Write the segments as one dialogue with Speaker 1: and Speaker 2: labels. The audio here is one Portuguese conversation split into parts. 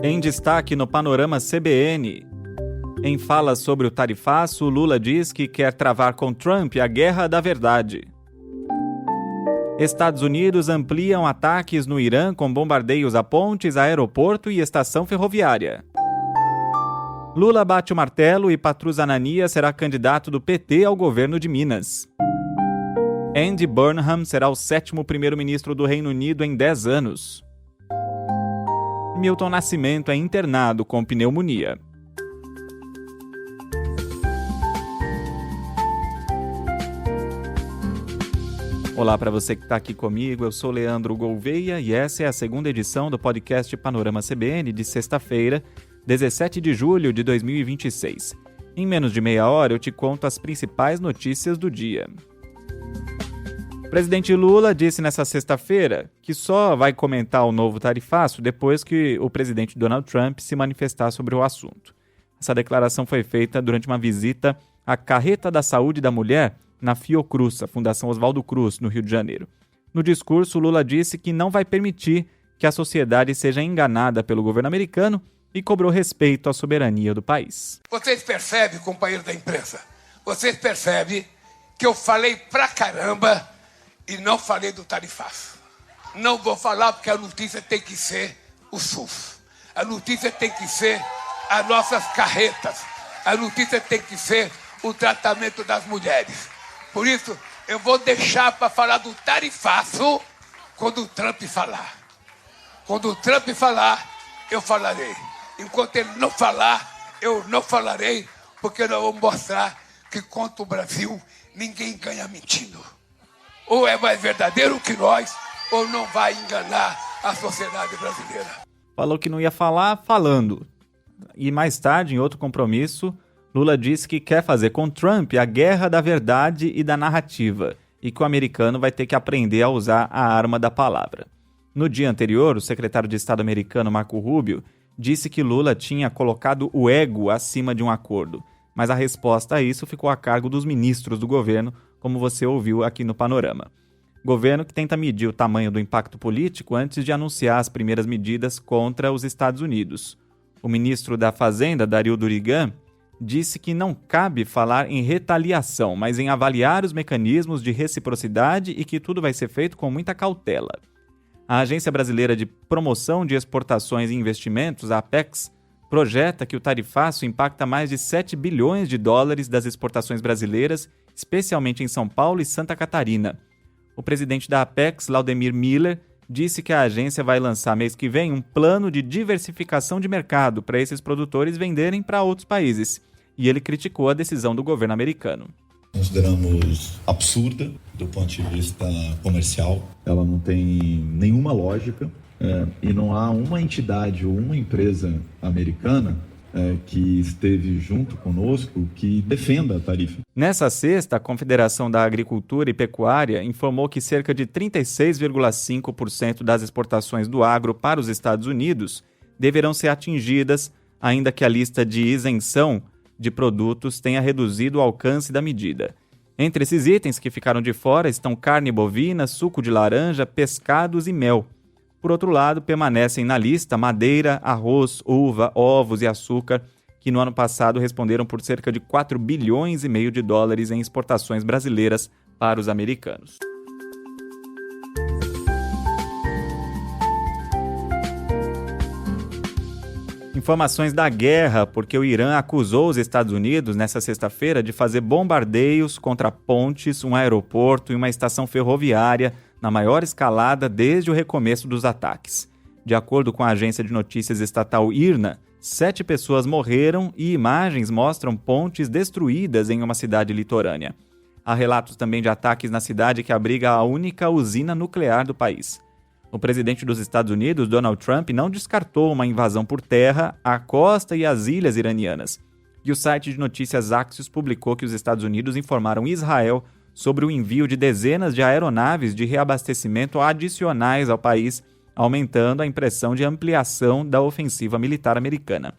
Speaker 1: Em destaque no Panorama CBN. Em fala sobre o tarifaço, Lula diz que quer travar com Trump a guerra da verdade. Estados Unidos ampliam ataques no Irã com bombardeios a pontes, aeroporto e estação ferroviária. Lula bate o martelo e Patrus Ananias será candidato do PT ao governo de Minas. Andy Burnham será o 7º primeiro-ministro do Reino Unido em 10 anos. Milton Nascimento é internado com pneumonia. Olá para você que está aqui comigo, eu sou Leandro Gouveia e essa é a segunda edição do podcast Panorama CBN de sexta-feira, 17 de julho de 2026. Em menos de meia hora eu te conto as principais notícias do dia. O presidente Lula disse nesta sexta-feira que só vai comentar o novo tarifaço depois que o presidente Donald Trump se manifestar sobre o assunto. Essa declaração foi feita durante uma visita à Carreta da Saúde da Mulher na Fiocruz, a Fundação Oswaldo Cruz, no Rio de Janeiro. No discurso, Lula disse que não vai permitir que a sociedade seja enganada pelo governo americano e cobrou respeito à soberania do país.
Speaker 2: Vocês percebem, companheiro da imprensa, vocês percebem que eu falei pra caramba e não falei do tarifaço. Não vou falar porque a notícia tem que ser o SUS. A notícia tem que ser as nossas carretas. A notícia tem que ser o tratamento das mulheres. Por isso, eu vou deixar para falar do tarifaço quando o Trump falar. Quando o Trump falar, eu falarei. Enquanto ele não falar, eu não falarei, porque nós vamos mostrar que contra o Brasil, ninguém ganha mentindo. Ou é mais verdadeiro que nós, ou não vai enganar a sociedade brasileira.
Speaker 1: Falou que não ia falar, falando. E mais tarde, em outro compromisso, Lula disse que quer fazer com Trump a guerra da verdade e da narrativa, e que o americano vai ter que aprender a usar a arma da palavra. No dia anterior, o secretário de Estado americano, Marco Rubio, disse que Lula tinha colocado o ego acima de um acordo, mas a resposta a isso ficou a cargo dos ministros do governo, como você ouviu aqui no Panorama. Governo que tenta medir o tamanho do impacto político antes de anunciar as primeiras medidas contra os Estados Unidos. O ministro da Fazenda, Dario Durigan, disse que não cabe falar em retaliação, mas em avaliar os mecanismos de reciprocidade e que tudo vai ser feito com muita cautela. A Agência Brasileira de Promoção de Exportações e Investimentos, a Apex, projeta que o tarifaço impacta mais de 7 bilhões de dólares das exportações brasileiras, especialmente em São Paulo e Santa Catarina. O presidente da Apex, Laudemir Miller, disse que a agência vai lançar mês que vem um plano de diversificação de mercado para esses produtores venderem para outros países. E ele criticou a decisão do governo americano.
Speaker 3: Consideramos absurda do ponto de vista comercial. Ela não tem nenhuma lógica e não há uma entidade ou uma empresa americana que esteve junto conosco que defenda a tarifa.
Speaker 1: Nessa sexta, a Confederação da Agricultura e Pecuária informou que cerca de 36,5% das exportações do agro para os Estados Unidos deverão ser atingidas, ainda que a lista de isenção de produtos tenha reduzido o alcance da medida. Entre esses itens que ficaram de fora estão carne bovina, suco de laranja, pescados e mel. Por outro lado, permanecem na lista madeira, arroz, uva, ovos e açúcar, que no ano passado responderam por cerca de 4 bilhões e meio de dólares em exportações brasileiras para os americanos. Informações da guerra, porque o Irã acusou os Estados Unidos nesta sexta-feira de fazer bombardeios contra pontes, um aeroporto e uma estação ferroviária na maior escalada desde o recomeço dos ataques. De acordo com a agência de notícias estatal IRNA, 7 pessoas morreram e imagens mostram pontes destruídas em uma cidade litorânea. Há relatos também de ataques na cidade que abriga a única usina nuclear do país. O presidente dos Estados Unidos, Donald Trump, não descartou uma invasão por terra à costa e às ilhas iranianas. E o site de notícias Axios publicou que os Estados Unidos informaram Israel sobre o envio de dezenas de aeronaves de reabastecimento adicionais ao país, aumentando a impressão de ampliação da ofensiva militar americana.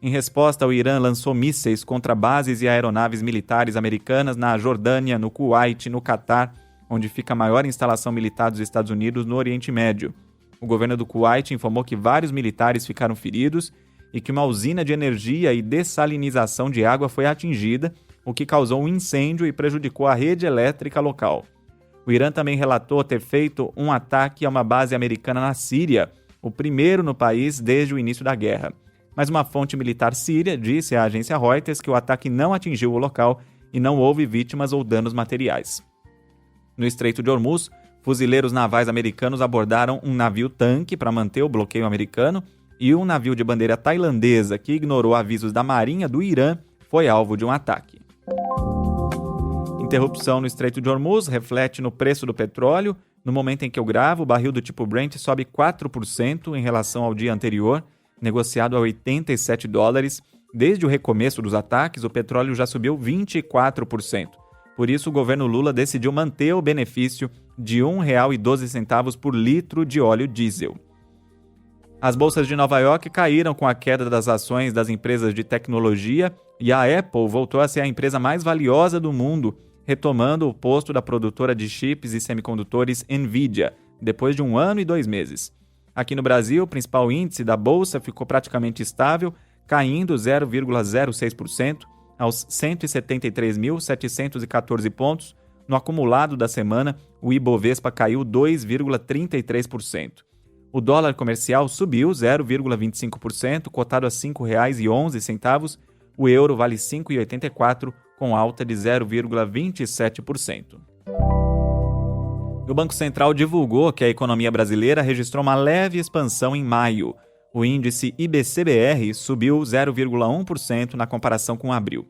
Speaker 1: Em resposta, o Irã lançou mísseis contra bases e aeronaves militares americanas na Jordânia, no Kuwait e no Catar, onde fica a maior instalação militar dos Estados Unidos no Oriente Médio. o governo do Kuwait informou que vários militares ficaram feridos e que uma usina de energia e dessalinização de água foi atingida, o que causou um incêndio e prejudicou a rede elétrica local. O Irã também relatou ter feito um ataque a uma base americana na Síria, o primeiro no país desde o início da guerra. Mas uma fonte militar síria disse à agência Reuters que o ataque não atingiu o local e não houve vítimas ou danos materiais. No Estreito de Hormuz, fuzileiros navais americanos abordaram um navio-tanque para manter o bloqueio americano e um navio de bandeira tailandesa que ignorou avisos da Marinha do Irã foi alvo de um ataque. Interrupção no Estreito de Hormuz reflete no preço do petróleo. No momento em que eu gravo, o barril do tipo Brent sobe 4% em relação ao dia anterior, negociado a $87. Desde o recomeço dos ataques, o petróleo já subiu 24%. Por isso, o governo Lula decidiu manter o benefício de R$ 1,12 por litro de óleo diesel. As bolsas de Nova York caíram com a queda das ações das empresas de tecnologia e a Apple voltou a ser a empresa mais valiosa do mundo, retomando o posto da produtora de chips e semicondutores Nvidia, depois de 1 ano e 2 meses. Aqui no Brasil, o principal índice da bolsa ficou praticamente estável, caindo 0,06% aos 173.714 pontos. No acumulado da semana, o Ibovespa caiu 2,33%. O dólar comercial subiu 0,25%, cotado a R$ 5,11. O euro vale R$ 5,84, com alta de 0,27%. O Banco Central divulgou que a economia brasileira registrou uma leve expansão em maio. O índice IBCBR subiu 0,1% na comparação com abril.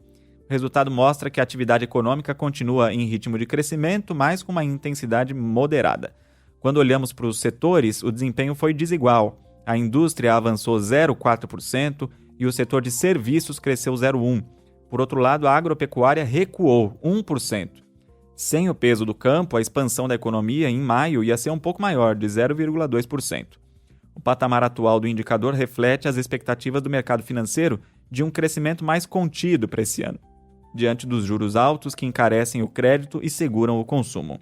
Speaker 1: O resultado mostra que a atividade econômica continua em ritmo de crescimento, mas com uma intensidade moderada. Quando olhamos para os setores, o desempenho foi desigual. A indústria avançou 0,4% e o setor de serviços cresceu 0,1%. Por outro lado, a agropecuária recuou 1%. Sem o peso do campo, a expansão da economia em maio ia ser um pouco maior, de 0,2%. O patamar atual do indicador reflete as expectativas do mercado financeiro de um crescimento mais contido para esse ano, diante dos juros altos que encarecem o crédito e seguram o consumo.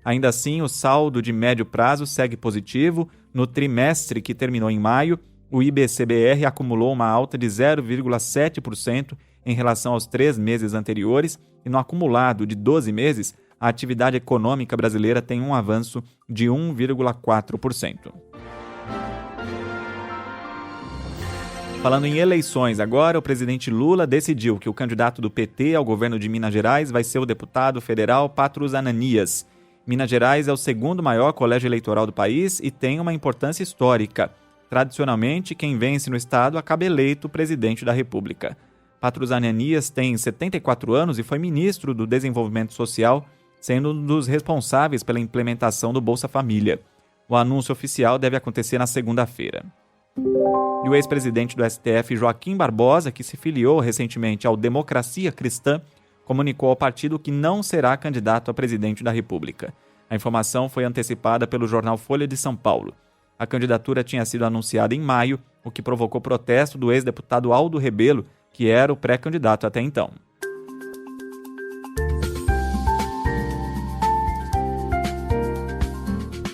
Speaker 1: Ainda assim, o saldo de médio prazo segue positivo. No trimestre que terminou em maio, o IBCBR acumulou uma alta de 0,7% em relação aos 3 meses anteriores e no acumulado de 12 meses, a atividade econômica brasileira tem um avanço de 1,4%. Falando em eleições agora, o presidente Lula decidiu que o candidato do PT ao governo de Minas Gerais vai ser o deputado federal Patrus Ananias. Minas Gerais é o segundo maior colégio eleitoral do país e tem uma importância histórica. Tradicionalmente, quem vence no estado acaba eleito presidente da República. Patrus Ananias tem 74 anos e foi ministro do Desenvolvimento Social, sendo um dos responsáveis pela implementação do Bolsa Família. O anúncio oficial deve acontecer na segunda-feira. E o ex-presidente do STF, Joaquim Barbosa, que se filiou recentemente ao Democracia Cristã, comunicou ao partido que não será candidato a presidente da República. A informação foi antecipada pelo jornal Folha de São Paulo. A candidatura tinha sido anunciada em maio, o que provocou protesto do ex-deputado Aldo Rebelo, que era o pré-candidato até então.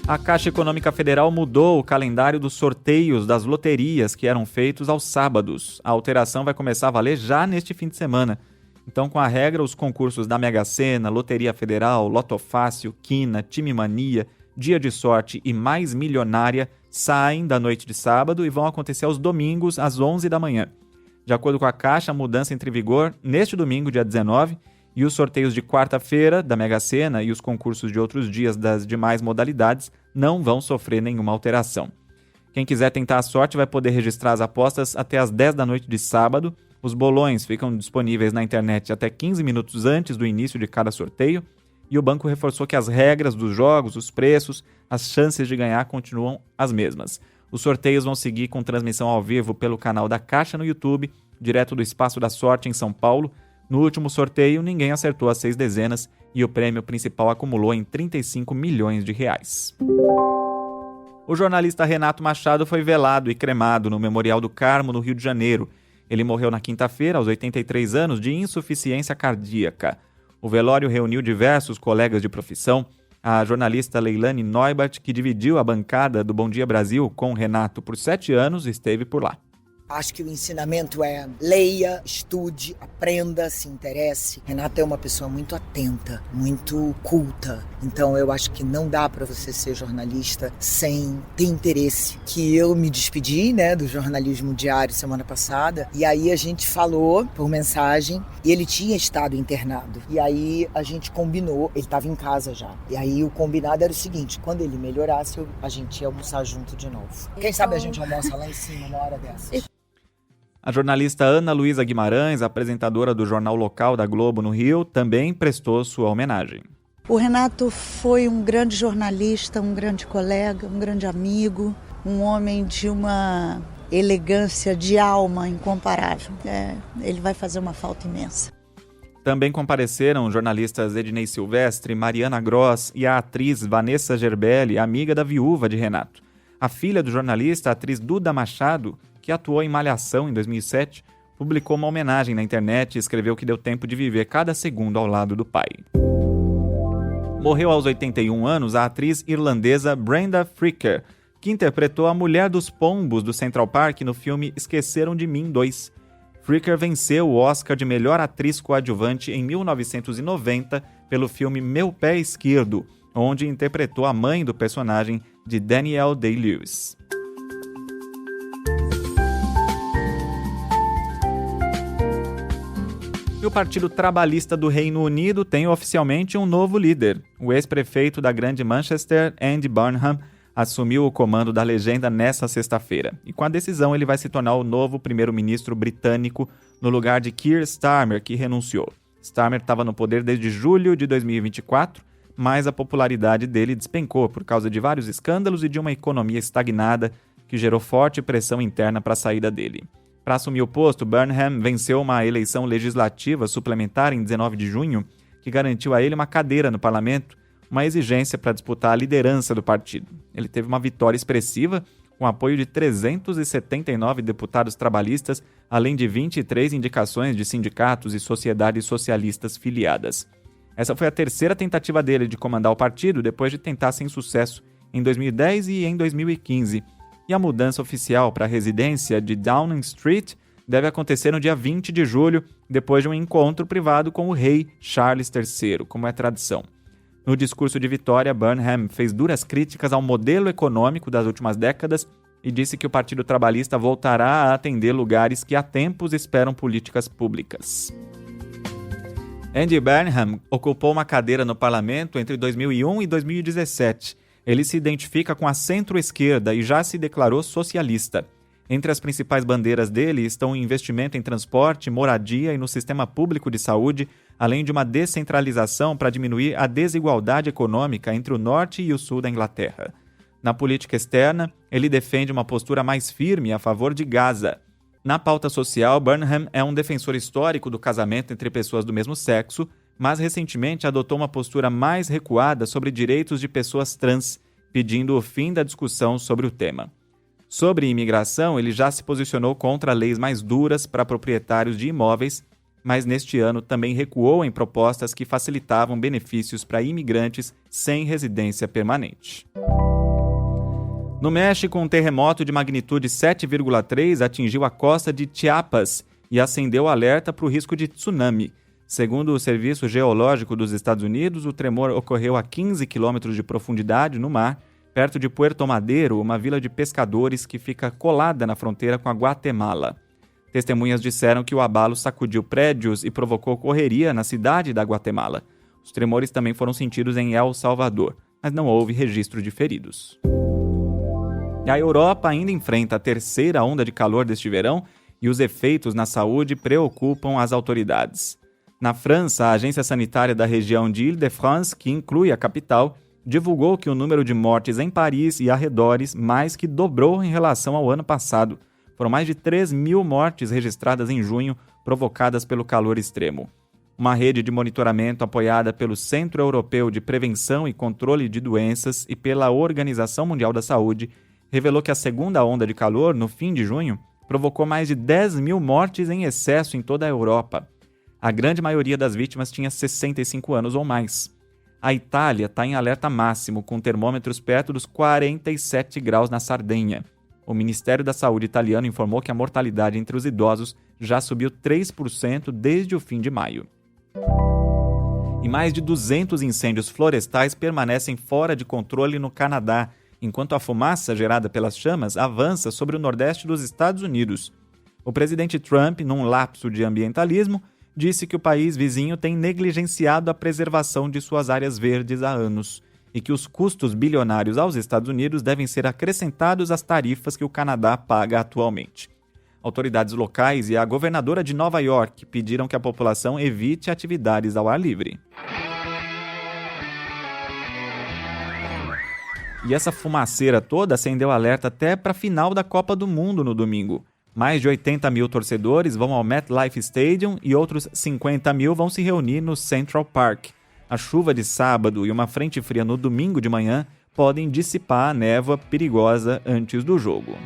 Speaker 1: A Caixa Econômica Federal mudou o calendário dos sorteios das loterias que eram feitos aos sábados. A alteração vai começar a valer já neste fim de semana. Então, com a regra, os concursos da Mega Sena, Loteria Federal, Loto Fácil, Quina, Time Mania, Dia de Sorte e Mais Milionária saem da noite de sábado e vão acontecer aos domingos às 11 da manhã. De acordo com a Caixa, a mudança entra em vigor neste domingo, dia 19, e os sorteios de quarta-feira da Mega Sena e os concursos de outros dias das demais modalidades não vão sofrer nenhuma alteração. Quem quiser tentar a sorte vai poder registrar as apostas até às 10 da noite de sábado. Os bolões ficam disponíveis na internet até 15 minutos antes do início de cada sorteio e o banco reforçou que as regras dos jogos, os preços, as chances de ganhar continuam as mesmas. Os sorteios vão seguir com transmissão ao vivo pelo canal da Caixa no YouTube, direto do Espaço da Sorte em São Paulo. No último sorteio, ninguém acertou as 6 dezenas e o prêmio principal acumulou em R$35 milhões. O jornalista Renato Machado foi velado e cremado no Memorial do Carmo, no Rio de Janeiro. Ele morreu na quinta-feira, aos 83 anos, de insuficiência cardíaca. O velório reuniu diversos colegas de profissão. A jornalista Leilani Neubert, que dividiu a bancada do Bom Dia Brasil com o Renato por 7 anos, esteve por lá.
Speaker 4: Acho que o ensinamento é leia, estude, aprenda, se interesse. Renato é uma pessoa muito atenta, muito culta. Então eu acho que não dá para você ser jornalista sem ter interesse. Que eu me despedi, do jornalismo diário semana passada. E aí a gente falou por mensagem e ele tinha estado internado. E aí a gente combinou, ele estava em casa já. E aí o combinado era o seguinte, quando ele melhorasse, a gente ia almoçar junto de novo. Quem sabe a gente almoça lá em cima uma hora dessas.
Speaker 1: A jornalista Ana Luísa Guimarães, apresentadora do jornal local da Globo no Rio, também prestou sua homenagem.
Speaker 5: O Renato foi um grande jornalista, um grande colega, um grande amigo, um homem de uma elegância de alma incomparável. Ele vai fazer uma falta imensa.
Speaker 1: Também compareceram os jornalistas Ednei Silvestre, Mariana Gross e a atriz Vanessa Gerbelli, amiga da viúva de Renato. A filha do jornalista, a atriz Duda Machado, que atuou em Malhação em 2007, publicou uma homenagem na internet e escreveu que deu tempo de viver cada segundo ao lado do pai. Morreu aos 81 anos a atriz irlandesa Brenda Fricker, que interpretou a mulher dos pombos do Central Park no filme Esqueceram de Mim 2. Fricker venceu o Oscar de melhor atriz coadjuvante em 1990 pelo filme Meu Pé Esquerdo, onde interpretou a mãe do personagem de Danielle Day-Lewis. E o Partido Trabalhista do Reino Unido tem oficialmente um novo líder. O ex-prefeito da Grande Manchester, Andy Burnham, assumiu o comando da legenda nesta sexta-feira. E com a decisão ele vai se tornar o novo primeiro-ministro britânico no lugar de Keir Starmer, que renunciou. Starmer estava no poder desde julho de 2024, mas a popularidade dele despencou por causa de vários escândalos e de uma economia estagnada que gerou forte pressão interna para a saída dele. Para assumir o posto, Burnham venceu uma eleição legislativa suplementar em 19 de junho, que garantiu a ele uma cadeira no parlamento, uma exigência para disputar a liderança do partido. Ele teve uma vitória expressiva, com apoio de 379 deputados trabalhistas, além de 23 indicações de sindicatos e sociedades socialistas filiadas. Essa foi a terceira tentativa dele de comandar o partido, depois de tentar sem sucesso em 2010 e em 2015. E a mudança oficial para a residência de Downing Street deve acontecer no dia 20 de julho, depois de um encontro privado com o rei Charles III, como é tradição. No discurso de vitória, Burnham fez duras críticas ao modelo econômico das últimas décadas e disse que o Partido Trabalhista voltará a atender lugares que há tempos esperam políticas públicas. Andy Burnham ocupou uma cadeira no parlamento entre 2001 e 2017. Ele se identifica com a centro-esquerda e já se declarou socialista. Entre as principais bandeiras dele estão o investimento em transporte, moradia e no sistema público de saúde, além de uma descentralização para diminuir a desigualdade econômica entre o norte e o sul da Inglaterra. Na política externa, ele defende uma postura mais firme a favor de Gaza. Na pauta social, Burnham é um defensor histórico do casamento entre pessoas do mesmo sexo, mas recentemente adotou uma postura mais recuada sobre direitos de pessoas trans, pedindo o fim da discussão sobre o tema. Sobre imigração, ele já se posicionou contra leis mais duras para proprietários de imóveis, mas neste ano também recuou em propostas que facilitavam benefícios para imigrantes sem residência permanente. No México, um terremoto de magnitude 7,3 atingiu a costa de Chiapas e acendeu o alerta para o risco de tsunami. Segundo o Serviço Geológico dos Estados Unidos, o tremor ocorreu a 15 quilômetros de profundidade no mar, perto de Puerto Madero, uma vila de pescadores que fica colada na fronteira com a Guatemala. Testemunhas disseram que o abalo sacudiu prédios e provocou correria na cidade da Guatemala. Os tremores também foram sentidos em El Salvador, mas não houve registro de feridos. E a Europa ainda enfrenta a terceira onda de calor deste verão e os efeitos na saúde preocupam as autoridades. Na França, a agência sanitária da região de Île-de-France, que inclui a capital, divulgou que o número de mortes em Paris e arredores mais que dobrou em relação ao ano passado. Foram mais de 3.000 mortes registradas em junho, provocadas pelo calor extremo. Uma rede de monitoramento apoiada pelo Centro Europeu de Prevenção e Controle de Doenças e pela Organização Mundial da Saúde revelou que a segunda onda de calor, no fim de junho, provocou mais de 10.000 mortes em excesso em toda a Europa. A grande maioria das vítimas tinha 65 anos ou mais. A Itália está em alerta máximo, com termômetros perto dos 47 graus na Sardenha. O Ministério da Saúde italiano informou que a mortalidade entre os idosos já subiu 3% desde o fim de maio. E mais de 200 incêndios florestais permanecem fora de controle no Canadá, enquanto a fumaça gerada pelas chamas avança sobre o nordeste dos Estados Unidos. O presidente Trump, num lapso de ambientalismo, disse que o país vizinho tem negligenciado a preservação de suas áreas verdes há anos e que os custos bilionários aos Estados Unidos devem ser acrescentados às tarifas que o Canadá paga atualmente. Autoridades locais e a governadora de Nova York pediram que a população evite atividades ao ar livre. E essa fumaceira toda acendeu alerta até para a final da Copa do Mundo no domingo. Mais de 80 mil torcedores vão ao MetLife Stadium e outros 50 mil vão se reunir no Central Park. A chuva de sábado e uma frente fria no domingo de manhã podem dissipar a névoa perigosa antes do jogo.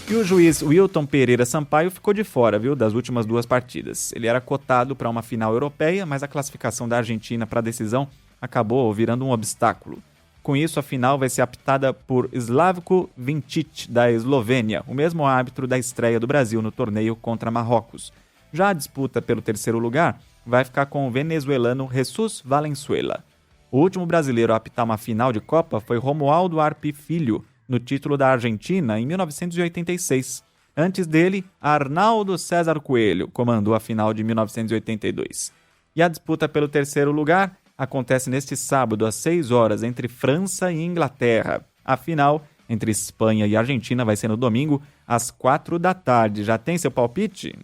Speaker 1: E o juiz Wilton Pereira Sampaio ficou de fora, das últimas 2 partidas. Ele era cotado para uma final europeia, mas a classificação da Argentina para a decisão acabou virando um obstáculo. Com isso, a final vai ser apitada por Slavko Vincic, da Eslovênia, o mesmo árbitro da estreia do Brasil no torneio contra Marrocos. Já a disputa pelo 3º lugar vai ficar com o venezuelano Jesus Valenzuela. O último brasileiro a apitar uma final de Copa foi Romualdo Arpi Filho, no título da Argentina, em 1986. Antes dele, Arnaldo César Coelho comandou a final de 1982. E a disputa pelo 3º lugar acontece neste sábado, às 6 horas, entre França e Inglaterra. A final, entre Espanha e Argentina, vai ser no domingo, às 4 da tarde. Já tem seu palpite?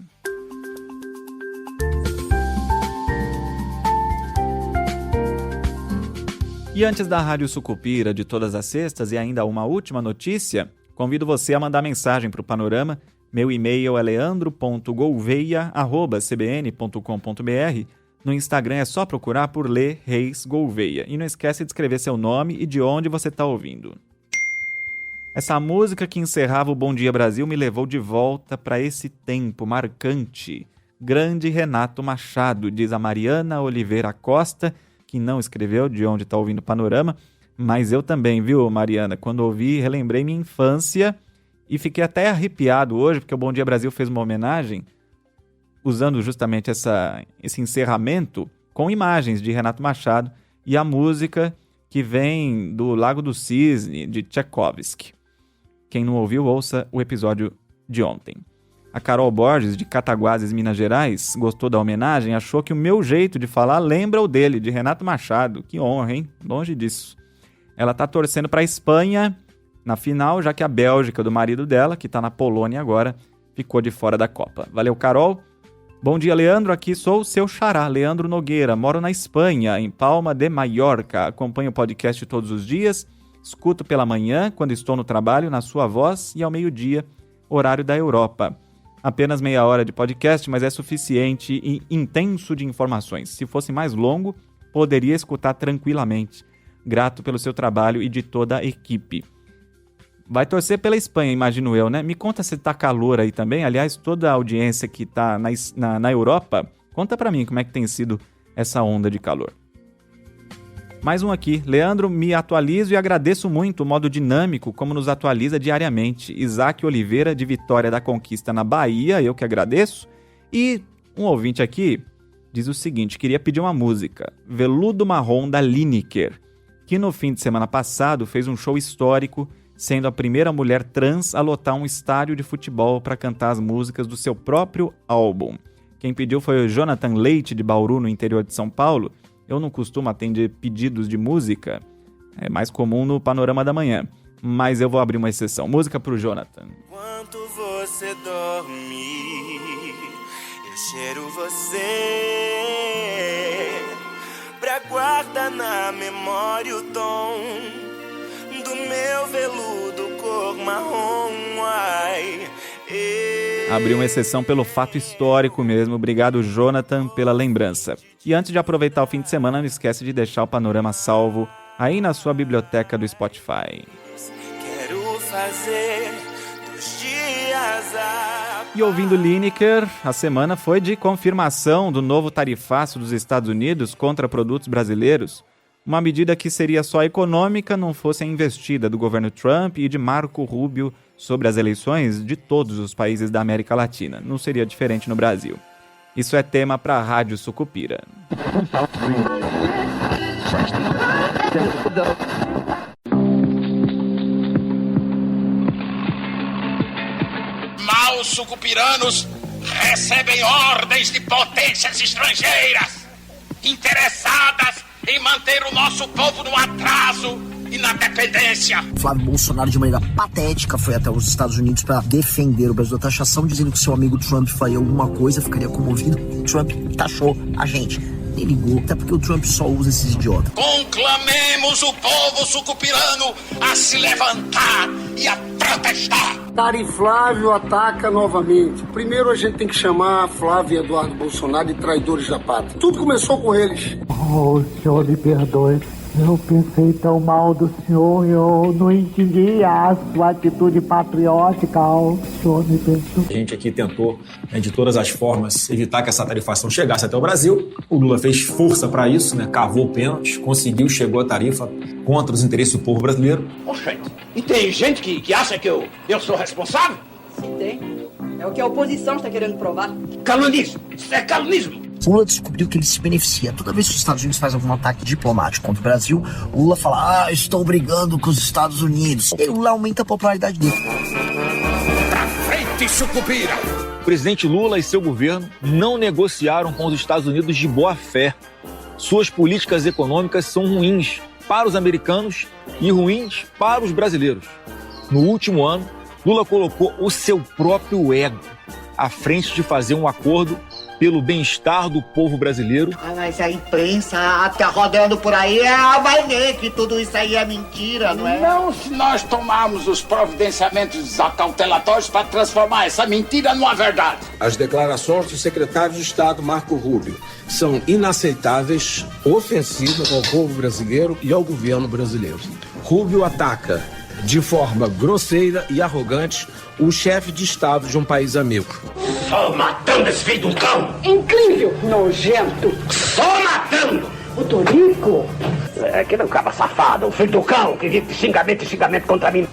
Speaker 1: E antes da Rádio Sucupira de todas as sextas e ainda uma última notícia, convido você a mandar mensagem para o Panorama. Meu e-mail é leandro.gouveia@cbn.com.br. No Instagram é só procurar por Lê Reis Gouveia. E não esquece de escrever seu nome e de onde você está ouvindo. Essa música que encerrava o Bom Dia Brasil me levou de volta para esse tempo marcante. Grande Renato Machado, diz a Mariana Oliveira Costa, que não escreveu de onde está ouvindo o Panorama, mas eu também, Mariana? Quando ouvi, relembrei minha infância e fiquei até arrepiado hoje, porque o Bom Dia Brasil fez uma homenagem usando justamente esse encerramento com imagens de Renato Machado e a música que vem do Lago do Cisne, de Tchaikovsky. Quem não ouviu, ouça o episódio de ontem. A Carol Borges, de Cataguases, Minas Gerais, gostou da homenagem, achou que o meu jeito de falar lembra o dele, de Renato Machado. Que honra, hein? Longe disso. Ela tá torcendo para a Espanha na final, já que a Bélgica, do marido dela, que tá na Polônia agora, ficou de fora da Copa. Valeu, Carol. Bom dia, Leandro. Aqui sou o seu xará, Leandro Nogueira. Moro na Espanha, em Palma de Mallorca. Acompanho o podcast todos os dias. Escuto pela manhã, quando estou no trabalho, na sua voz, e ao meio-dia, horário da Europa. Apenas meia hora de podcast, mas é suficiente e intenso de informações. Se fosse mais longo, poderia escutar tranquilamente. Grato pelo seu trabalho e de toda a equipe. Vai torcer pela Espanha, imagino eu, né? Me conta se tá calor aí também. Aliás, toda a audiência que tá na Europa, conta pra mim como é que tem sido essa onda de calor. Mais um aqui. Leandro, me atualizo e agradeço muito o modo dinâmico como nos atualiza diariamente. Isaac Oliveira, de Vitória da Conquista, na Bahia, eu que agradeço. E um ouvinte aqui diz o seguinte, queria pedir uma música, Veludo Marrom, da Lineker, que no fim de semana passado fez um show histórico, sendo a primeira mulher trans a lotar um estádio de futebol para cantar as músicas do seu próprio álbum. Quem pediu foi o Jonathan Leite, de Bauru, no interior de São Paulo. Eu não costumo atender pedidos de música, é mais comum no Panorama da Manhã, mas eu vou abrir uma exceção. Música pro Jonathan.
Speaker 6: Enquanto você dorme, eu cheiro você, pra guardar na memória o tom do meu veludo cor marrom.
Speaker 1: Abri uma exceção pelo fato histórico mesmo. Obrigado, Jonathan, pela lembrança. E antes de aproveitar o fim de semana, não esquece de deixar o Panorama salvo aí na sua biblioteca do Spotify.
Speaker 6: Quero fazer dos dias
Speaker 1: E ouvindo Lineker, a semana foi de confirmação do novo tarifaço dos Estados Unidos contra produtos brasileiros. uma medida que seria só econômica não fosse a investida do governo Trump e de Marco Rubio sobre as eleições de todos os países da América Latina. Não seria diferente no Brasil. Isso é tema para a Rádio Sucupira.
Speaker 7: Maus sucupiranos recebem ordens de potências estrangeiras interessadas em manter o nosso povo no atraso e na dependência.
Speaker 8: Flávio Bolsonaro, de maneira patética, foi até os Estados Unidos para defender o Brasil da taxação, dizendo que seu amigo Trump faria alguma coisa, ficaria comovido. Trump taxou a gente. Nem ligou, até porque o Trump só usa esses idiotas.
Speaker 7: Conclamemos o povo sucupirano a se levantar e a protestar.
Speaker 9: Flávio ataca novamente. Primeiro a gente tem que chamar Flávio e Eduardo Bolsonaro de traidores da pátria. Tudo começou com eles.
Speaker 10: Oh, senhor me perdoe. Eu pensei tão mal do senhor, eu não entendi a sua atitude patriótica. O senhor me perdoe.
Speaker 11: A gente aqui tentou, de todas as formas, evitar que essa tarifação chegasse até o Brasil. O Lula fez força para isso, cavou pênaltis, conseguiu, chegou a tarifa contra os interesses do povo brasileiro.
Speaker 7: Gente, e tem gente que acha que eu sou responsável?
Speaker 12: Sim, tem. É o que a oposição está querendo provar.
Speaker 7: Calunismo. Isso é calunismo.
Speaker 8: Lula descobriu que ele se beneficia. Toda vez que os Estados Unidos fazem algum ataque diplomático contra o Brasil, o Lula fala, estou brigando com os Estados Unidos. E o Lula aumenta a popularidade dele.
Speaker 7: Pra frente, sucupira!
Speaker 11: O presidente Lula e seu governo não negociaram com os Estados Unidos de boa fé. Suas políticas econômicas são ruins para os americanos e ruins para os brasileiros. No último ano, Lula colocou o seu próprio ego à frente de fazer um acordo pelo bem-estar do povo brasileiro.
Speaker 13: Mas a imprensa tá rodando por aí, vai ver que tudo isso aí é mentira, não é?
Speaker 7: Não, se nós tomarmos os providenciamentos acautelatórios para transformar essa mentira numa verdade.
Speaker 14: As declarações do secretário de Estado, Marco Rubio, são inaceitáveis, ofensivas ao povo brasileiro e ao governo brasileiro. Rubio ataca de forma grosseira e arrogante o chefe de Estado de um país amigo.
Speaker 7: Só matando esse filho do cão!
Speaker 13: Incrível, nojento.
Speaker 7: Só matando!
Speaker 13: O Dorico.
Speaker 7: Aquele é um cara safado, um filho do cão, que vive de xingamento contra mim.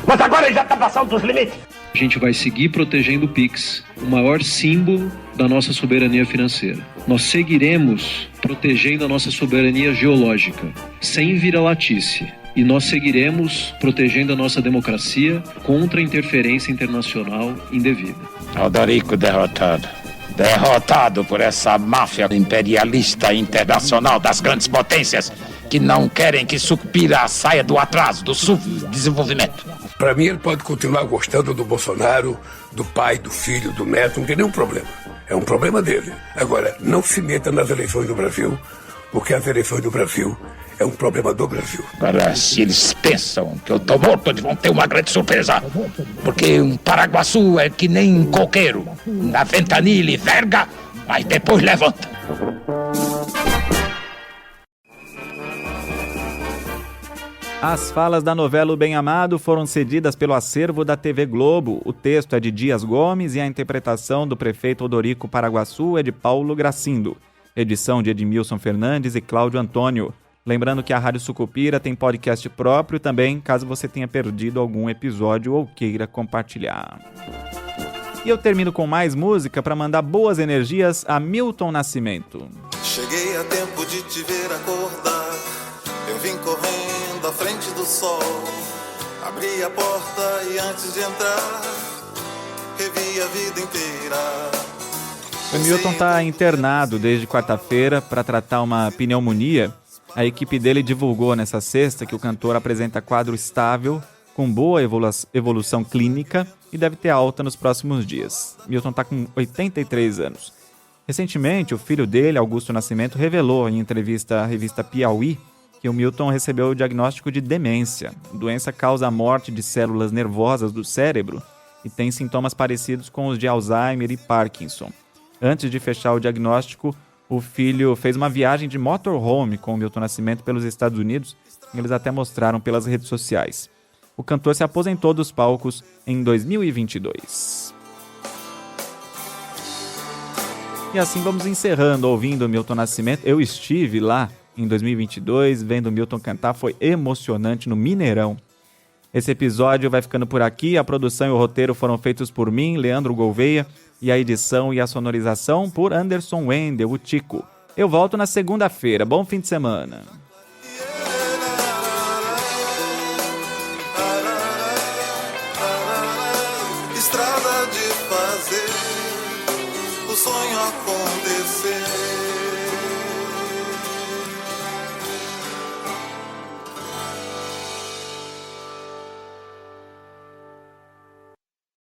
Speaker 7: Mas agora ele já está passando dos limites.
Speaker 15: A gente vai seguir protegendo o Pix, o maior símbolo da nossa soberania financeira. Nós seguiremos protegendo a nossa soberania geológica, sem vira-latice. E nós seguiremos protegendo a nossa democracia contra a interferência internacional indevida.
Speaker 7: Odorico derrotado. Derrotado por essa máfia imperialista internacional das grandes potências que não querem que Sucupira saia do atraso, do subdesenvolvimento.
Speaker 2: Para mim, ele pode continuar gostando do Bolsonaro, do pai, do filho, do neto, não tem nenhum problema. É um problema dele. Agora, não se meta nas eleições do Brasil, porque as eleições do Brasil é um problema do Brasil.
Speaker 7: Agora, se eles pensam que eu tô morto, eles vão ter uma grande surpresa. Porque um Paraguaçu é que nem coqueiro. Na ventania ele verga, mas depois levanta.
Speaker 1: As falas da novela O Bem Amado foram cedidas pelo acervo da TV Globo. O texto é de Dias Gomes e a interpretação do prefeito Odorico Paraguaçu é de Paulo Gracindo. Edição de Edmilson Fernandes e Cláudio Antônio. Lembrando que a Rádio Sucupira tem podcast próprio também, caso você tenha perdido algum episódio ou queira compartilhar. E eu termino com mais música para mandar boas energias a Milton Nascimento.
Speaker 16: Cheguei a tempo de te ver acordar, eu vim correndo à frente do sol, abri a porta e antes de entrar, revi a vida inteira.
Speaker 1: O Milton está internado desde quarta-feira para tratar uma pneumonia. A equipe dele divulgou nessa sexta que o cantor apresenta quadro estável, com boa evolução clínica e deve ter alta nos próximos dias. Milton está com 83 anos. Recentemente, o filho dele, Augusto Nascimento, revelou em entrevista à revista Piauí que o Milton recebeu o diagnóstico de demência. A doença causa a morte de células nervosas do cérebro e tem sintomas parecidos com os de Alzheimer e Parkinson. Antes de fechar o diagnóstico, o filho fez uma viagem de motorhome com o Milton Nascimento pelos Estados Unidos, e eles até mostraram pelas redes sociais. O cantor se aposentou dos palcos em 2022. E assim vamos encerrando, ouvindo o Milton Nascimento. Eu estive lá em 2022, vendo o Milton cantar, foi emocionante no Mineirão. Esse episódio vai ficando por aqui, a produção e o roteiro foram feitos por mim, Leandro Gouveia, e a edição e a sonorização por Anderson Wendel, o Tico. Eu volto na segunda-feira, bom fim de semana.
Speaker 16: Estrada de fazer o sonho acontecer.